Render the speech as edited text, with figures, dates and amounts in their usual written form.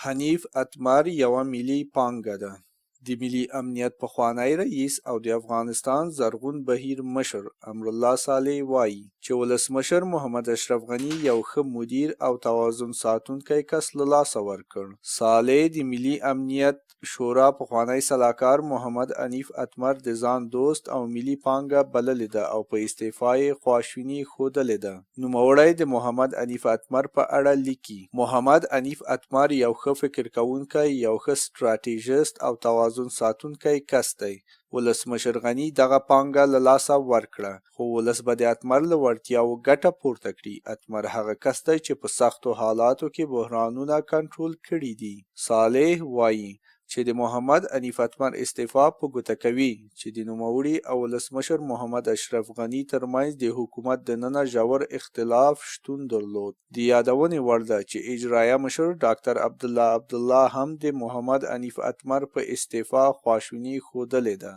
حنیف اتمر یوه ملي پانګه ده. د ملي امنیت پخوانی رئیس او د افغانستان زرغون بهیر مشر امرالله صالح وایي چې ولسمشر محمد اشرف غني یو ښه مدیر او توازن ساتونکی کس له لاسه ورکړ. صالح د ملي امنیت شورا پخوانی سلاکار محمد حنیف اتمر د ځان دوست او ملي پانګه بللې ده او په استعفا یې خواشیني ښودلې ده. نوموړی د محمد حنیف اتمر په اړه لیکي: محمد حنیف اتمر یو ښه فکر کوونکی، یو ښه سټراټیژیست او توازن ساتونکی کس دی. ولسمشر غني دغه پانګه له لاسه ورکړه، خو ولس به د اتمر له وړتیاوو ګټه پورته کړي. اتمر هغه کس دی چې په سختو حالاتو کې بحرانونه کنټرول کړي دي. صالح وایي چې د محمد حنیف اتمر استعفا په ګوته کوي چې د نوموړي او ولسمشر محمد اشرف غني ترمنځ د حکومت دننه ژور اختلاف شتون درلود. د یادونې وړ ده چې اجرایه مشر ډاکټر عبدالله هم د محمد حنیف اتمر په استعفا خواشیني ښودلې ده.